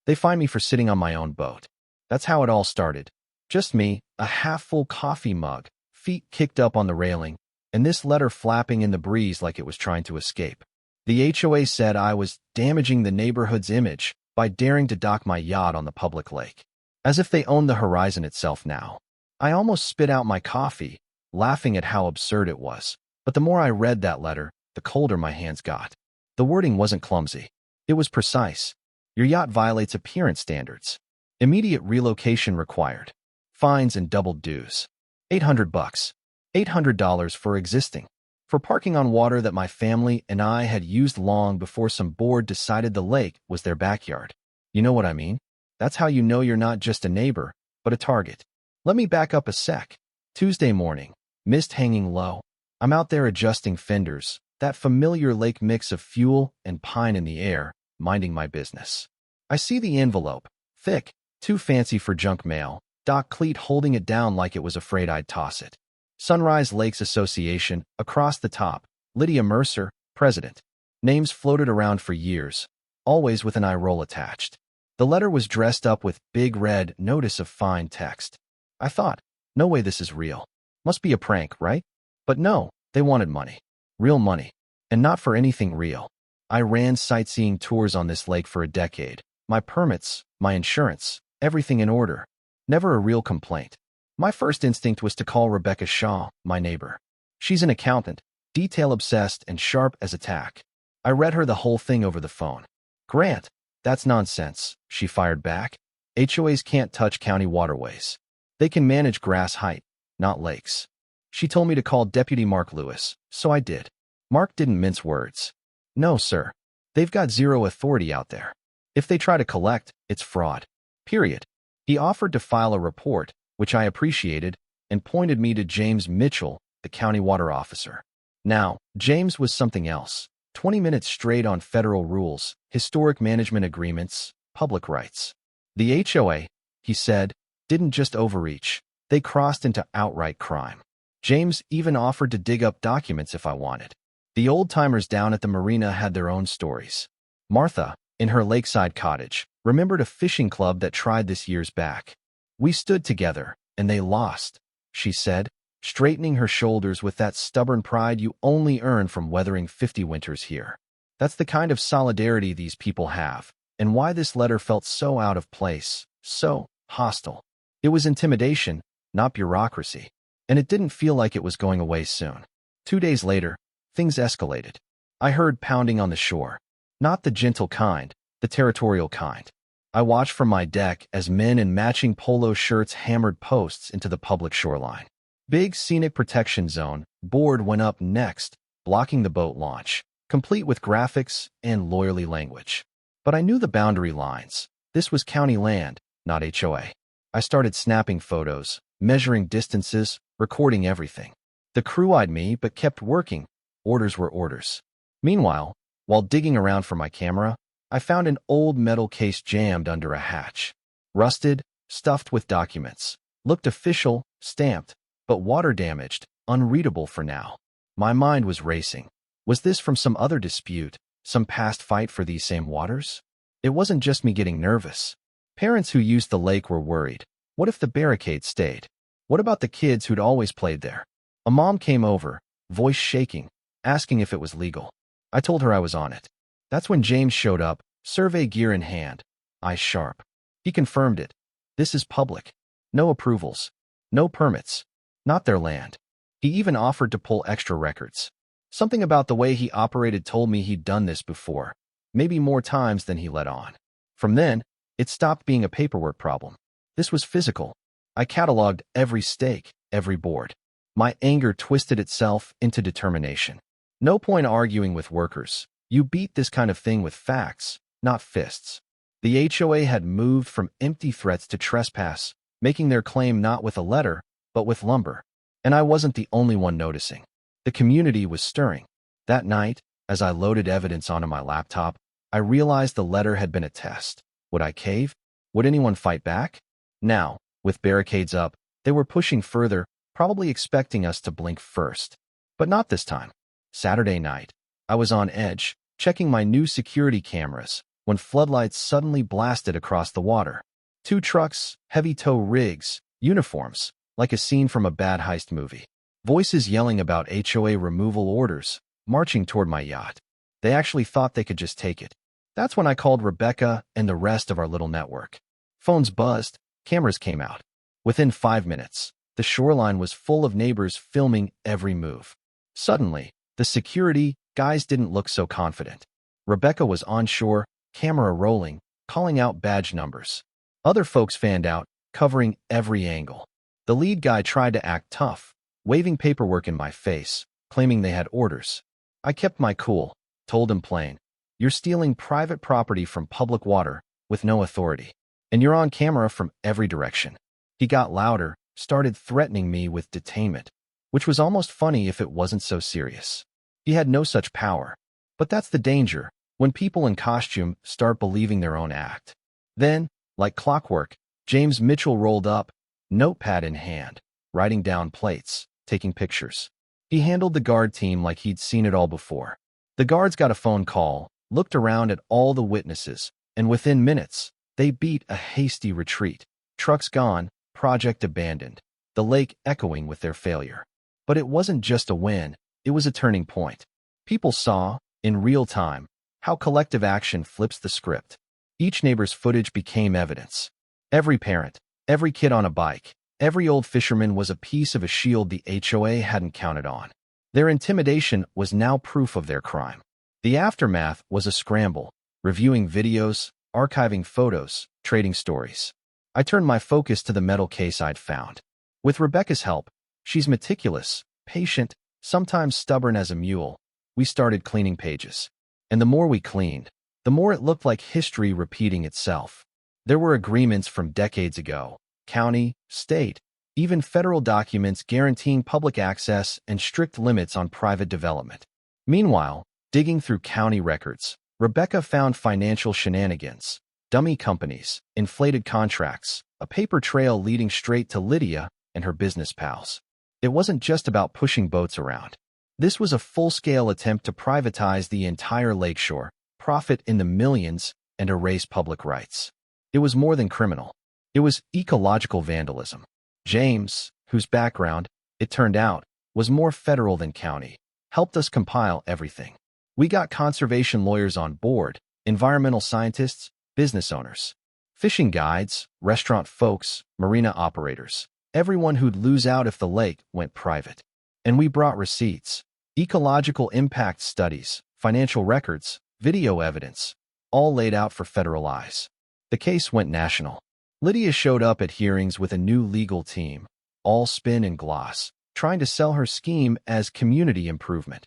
They find me for sitting on my own boat. That's how it all started. Just me, a half-full coffee mug, feet kicked up on the railing, and this letter flapping in the breeze like it was trying to escape. The HOA said I was damaging the neighborhood's image by daring to dock my yacht on the public lake. As if they owned the horizon itself now. I almost spit out my coffee, laughing at how absurd it was. But the more I read that letter, the colder my hands got. The wording wasn't clumsy. It was precise. Your yacht violates appearance standards. Immediate relocation required. Fines and doubled dues. $800. $800 for existing. For parking on water that my family and I had used long before some board decided the lake was their backyard. You know what I mean? That's how you know you're not just a neighbor, but a target. Let me back up a sec. Tuesday morning, mist hanging low. I'm out there adjusting fenders, that familiar lake mix of fuel and pine in the air, minding my business. I see the envelope, thick, too fancy for junk mail, Doc Cleet holding it down like it was afraid I'd toss it. Sunrise Lakes Association, across the top, Lydia Mercer, president. Names floated around for years, always with an eye roll attached. The letter was dressed up with big red notice of fine text. I thought, no way this is real. Must be a prank, right? But no, they wanted money. Real money. And not for anything real. I ran sightseeing tours on this lake for a decade. My permits, my insurance, everything in order. Never a real complaint. My first instinct was to call Rebecca Shaw, my neighbor. She's an accountant, detail-obsessed and sharp as a tack. I read her the whole thing over the phone. Grant, that's nonsense, she fired back. HOAs can't touch county waterways. They can manage grass height, not lakes. She told me to call Deputy Mark Lewis, so I did. Mark didn't mince words. No, sir. They've got zero authority out there. If they try to collect, it's fraud. Period. He offered to file a report, which I appreciated, and pointed me to James Mitchell, the county water officer. Now, James was something else. 20 minutes straight on federal rules, historic management agreements, public rights. The HOA, he said, didn't just overreach. They crossed into outright crime. James even offered to dig up documents if I wanted. The old-timers down at the marina had their own stories. Martha, in her lakeside cottage, remembered a fishing club that tried this years back. We stood together, and they lost, she said, straightening her shoulders with that stubborn pride you only earn from weathering 50 winters here. That's the kind of solidarity these people have, and why this letter felt so out of place, so hostile. It was intimidation, not bureaucracy, and it didn't feel like it was going away soon. 2 days later, things escalated. I heard pounding on the shore. Not the gentle kind, the territorial kind. I watched from my deck as men in matching polo shirts hammered posts into the public shoreline. Big scenic protection zone, board went up next, blocking the boat launch, complete with graphics and lawyerly language. But I knew the boundary lines. This was county land, not HOA. I started snapping photos, measuring distances, recording everything. The crew eyed me but kept working. Orders were orders. Meanwhile, while digging around for my camera, I found an old metal case jammed under a hatch. Rusted, stuffed with documents. Looked official, stamped, but water-damaged, unreadable for now. My mind was racing. Was this from some other dispute, some past fight for these same waters? It wasn't just me getting nervous. Parents who used the lake were worried. What if the barricade stayed? What about the kids who'd always played there? A mom came over, voice shaking, asking if it was legal. I told her I was on it. That's when James showed up, survey gear in hand, eyes sharp. He confirmed it. This is public. No approvals. No permits. Not their land. He even offered to pull extra records. Something about the way he operated told me he'd done this before, maybe more times than he let on. From then, it stopped being a paperwork problem. This was physical. I cataloged every stake, every board. My anger twisted itself into determination. No point arguing with workers. You beat this kind of thing with facts, not fists. The HOA had moved from empty threats to trespass, making their claim not with a letter, but with lumber. And I wasn't the only one noticing. The community was stirring. That night, as I loaded evidence onto my laptop, I realized the letter had been a test. Would I cave? Would anyone fight back? Now, with barricades up, they were pushing further, probably expecting us to blink first. But not this time. Saturday night, I was on edge, checking my new security cameras, when floodlights suddenly blasted across the water. Two trucks, heavy tow rigs, uniforms, like a scene from a bad heist movie. Voices yelling about HOA removal orders, marching toward my yacht. They actually thought they could just take it. That's when I called Rebecca and the rest of our little network. Phones buzzed, cameras came out. Within 5 minutes, the shoreline was full of neighbors filming every move. Suddenly, the security guys didn't look so confident. Rebecca was on shore, camera rolling, calling out badge numbers. Other folks fanned out, covering every angle. The lead guy tried to act tough, waving paperwork in my face, claiming they had orders. I kept my cool, told him plain, "You're stealing private property from public water with no authority, and you're on camera from every direction." He got louder, started threatening me with detainment, which was almost funny if it wasn't so serious. He had no such power. But that's the danger, when people in costume start believing their own act. Then, like clockwork, James Mitchell rolled up, notepad in hand, writing down plates, taking pictures. He handled the guard team like he'd seen it all before. The guards got a phone call, looked around at all the witnesses, and within minutes, they beat a hasty retreat. Trucks gone, project abandoned, the lake echoing with their failure. But it wasn't just a win, it was a turning point. People saw, in real time, how collective action flips the script. Each neighbor's footage became evidence. Every parent, every kid on a bike, every old fisherman was a piece of a shield the HOA hadn't counted on. Their intimidation was now proof of their crime. The aftermath was a scramble, reviewing videos, archiving photos, trading stories. I turned my focus to the metal case I'd found. With Rebecca's help, she's meticulous, patient, sometimes stubborn as a mule, we started cleaning pages. And the more we cleaned, the more it looked like history repeating itself. There were agreements from decades ago, county, state, even federal documents guaranteeing public access and strict limits on private development. Meanwhile, digging through county records, Rebecca found financial shenanigans, dummy companies, inflated contracts, a paper trail leading straight to Lydia and her business pals. It wasn't just about pushing boats around. This was a full-scale attempt to privatize the entire lakeshore, profit in the millions, and erase public rights. It was more than criminal. It was ecological vandalism. James, whose background, it turned out, was more federal than county, helped us compile everything. We got conservation lawyers on board, environmental scientists, business owners, fishing guides, restaurant folks, marina operators, everyone who'd lose out if the lake went private. And we brought receipts, ecological impact studies, financial records, video evidence, all laid out for federal eyes. The case went national. Lydia showed up at hearings with a new legal team, all spin and gloss, trying to sell her scheme as community improvement.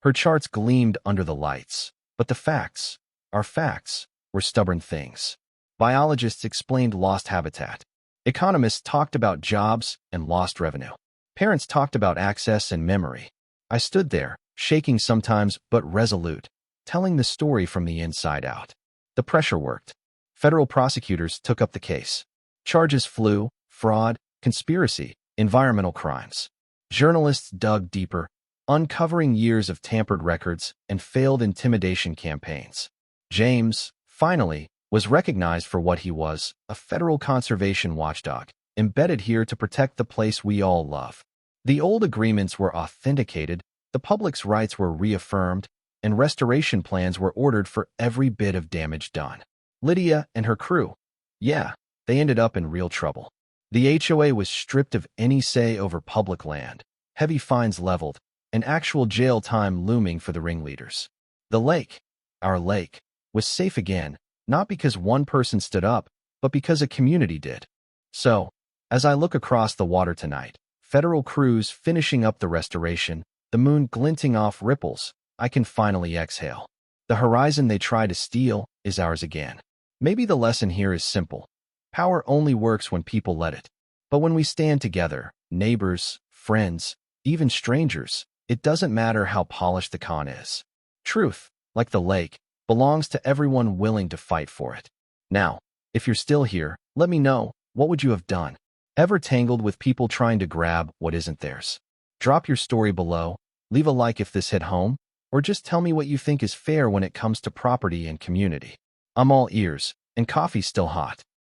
Her charts gleamed under the lights, but the facts, our facts, were stubborn things. Biologists explained lost habitat. Economists talked about jobs and lost revenue. Parents talked about access and memory. I stood there, shaking sometimes but resolute, telling the story from the inside out. The pressure worked. Federal prosecutors took up the case. Charges flew: fraud, conspiracy, environmental crimes. Journalists dug deeper, uncovering years of tampered records and failed intimidation campaigns. James, finally, was recognized for what he was, a federal conservation watchdog, embedded here to protect the place we all love. The old agreements were authenticated, the public's rights were reaffirmed, and restoration plans were ordered for every bit of damage done. Lydia and her crew, yeah, they ended up in real trouble. The HOA was stripped of any say over public land, heavy fines leveled, and actual jail time looming for the ringleaders. The lake, our lake, was safe again, not because one person stood up, but because a community did. So, as I look across the water tonight, federal crews finishing up the restoration, the moon glinting off ripples, I can finally exhale. The horizon they try to steal is ours again. Maybe the lesson here is simple. Power only works when people let it. But when we stand together, neighbors, friends, even strangers, it doesn't matter how polished the con is. Truth, like the lake, belongs to everyone willing to fight for it. Now, if you're still here, let me know, what would you have done? Ever tangled with people trying to grab what isn't theirs? Drop your story below, leave a like if this hit home, or just tell me what you think is fair when it comes to property and community. I'm all ears, and coffee's still hot.